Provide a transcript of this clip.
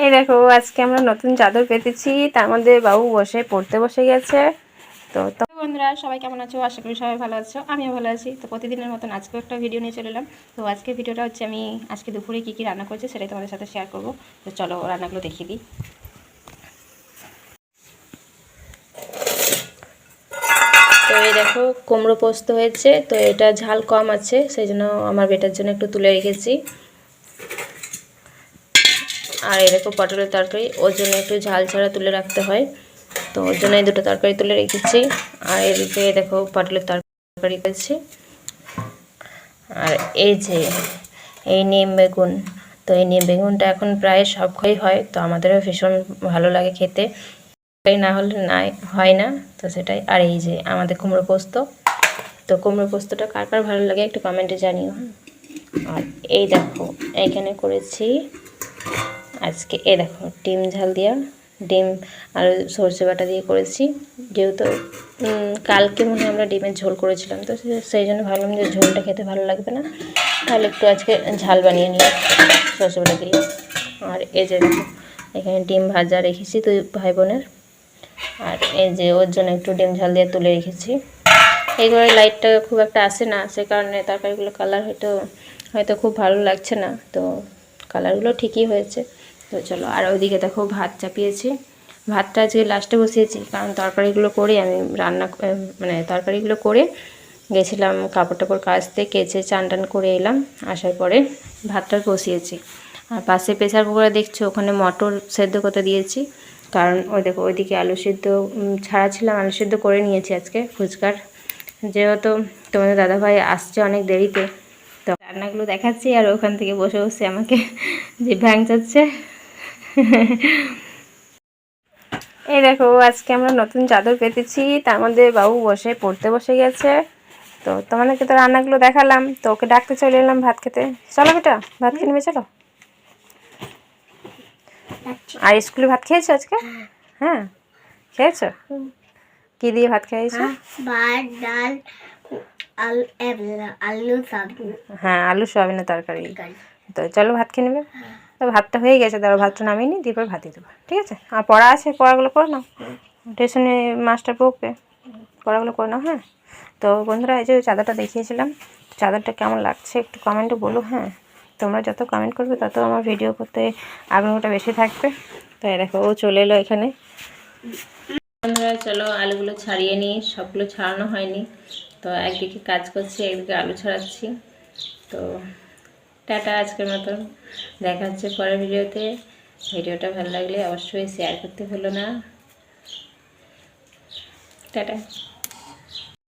এই দেখো আজকে আমরা নতুন চাদর পেতেছি, তার মধ্যে বাবু পড়তে বসে গেছে। তো বন্ধুরা সবাই কেমন আছো? আশা করি সবাই ভালো আছো, আমিও ভালো আছি। তো প্রতিদিনের মতন আজকেও একটা ভিডিও নিয়ে চলে এলাম। তো আজকে ভিডিওটা হচ্ছে আমি আজকে দুপুরে কী কী রান্না করছি সেটাই তোমাদের সাথে শেয়ার করবো। তো চলো রান্নাগুলো দেখিয়ে দিই। তো এই দেখো কুমড়ো পোস্ত হয়েছে, তো এটা ঝাল কম আছে সেই জন্য আমার বেটার জন্য একটু তুলে রেখেছি। আর এই দেখো পটলের তরকারি, ওর জন্য একটু ঝাল ছাড়া তুলে রাখতে হয়, তো ওর জন্য এই দুটো তরকারি তুলে রেখেছি। আর এদিকে দেখো পটলের তরকারি করেছি। আর এই যে এই নিম বেগুন, তো এই নিম বেগুনটা এখন প্রায় সব ঘরেই হয়, তো আমাদেরও ভীষণ ভালো লাগে খেতে, তাই না হলে না হয় না, তো সেটাই। আর এই যে আমাদের কুমড়ো পোস্ত, তো কুমড়ো পোস্তটা কার কার ভালো লাগে একটু কমেন্টে জানিও। আর এই দেখো এইখানে করেছি আজকে, এই দেখো ডিম ঝাল দিয়া, ডিম আর সর্ষে বাটা দিয়ে করেছি। যেহেতু কালকে মনে হয় আমরা ডিমের ঝোল করেছিলাম, তো সেই জন্য ভাবলাম যে ঝোলটা খেতে ভালো লাগবে না, তাহলে একটু আজকে ঝাল বানিয়ে নিই সর্ষে বাটা দিয়ে। আর এই যে দেখো এখানে ডিম ভাজা রেখেছি দুই ভাই বোনের। আর এই যে ওর জন্য একটু ডিম ঝাল দিয়ে তুলে রেখেছি। এইগুলোর লাইটটা খুব একটা আসে না, সে কারণে তরকারিগুলো কালার হয়তো খুব ভালো লাগছে না, তো কালারগুলো ঠিকই হয়েছে। তো চলো, আর ওইদিকে দেখো ভাত চাপিয়েছি। ভাতটা আজকে লাস্টে বসিয়েছি, কারণ তরকারিগুলো করে আমি তরকারিগুলো করে গেছিলাম কাপড় টাপড় কাচতে, কেচে চান টান করে এলাম, আসার পরে ভাতটা বসিয়েছি। আর পাশে প্রেসার কুকারে দেখছো ওখানে মটর সেদ্ধ করতে দিয়েছি, কারণ ওই দেখো ওইদিকে আলু সেদ্ধ ছাড়া ছিলাম, আলু সেদ্ধ করে নিয়েছি আজকে ফুচকার, যেহেতু তোমাদের দাদাভাই আসছে অনেক দেরিতে, তো রান্নাগুলো দেখাচ্ছি আর ওখান থেকে বসে বসে আমাকে যে ভাঙচাচ্ছে। এই দেখো আজকে আমরা নতুন চাদর পেতেছি, তার মধ্যে বাবু পড়তে বসে গেছে। তো তোমাদেরকে তো রান্নাগুলো দেখালাম, তো ওকে ডাকতে চলে এলাম ভাত খেতে। চলো বেটা ভাত খেয়ে নেবে, চলো। আর স্কুলে ভাত খেয়েছো আজকে? হ্যাঁ খেয়েছো? কি দিয়ে ভাত খেয়েছো? ভাত, ডাল, আলু সয়াবিন। হ্যাঁ আলু সয়াবিনের তরকারি। তো চলো ভাত খেয়ে নেবে। তো ভাতটা হয়ে গেছে, ধরো ভাতটা নামিয়ে নিই, দিয়ে পরে ভাত দিয়ে দেবো, ঠিক আছে? আর পড়া আছে, পড়াগুলো করে নাও, টিউশনে মাস্টার বকবে, পড়াগুলো করে নাও। হ্যাঁ, তো বন্ধুরা এই যে চাদরটা দেখিয়েছিলাম, চাদরটা কেমন লাগছে একটু কমেন্টে বলো। হ্যাঁ, তোমরা যত কমেন্ট করবে তত আমার ভিডিও করতে আগ্রহটা বেশি থাকবে। তো দেখো ও চলে এলো এখানে। বন্ধুরা চলো আলুগুলো ছাড়িয়ে নিই, সবগুলো ছাড়ানো হয়নি, তো একদিকে কাজ করছি একদিকে আলু ছাড়াচ্ছি। তো টাটা, আজকের মতন দেখা হচ্ছে পরের ভিডিওতে। ভিডিওটা ভালো লাগলে অবশ্যই শেয়ার করতে ভুলো না। টাটা।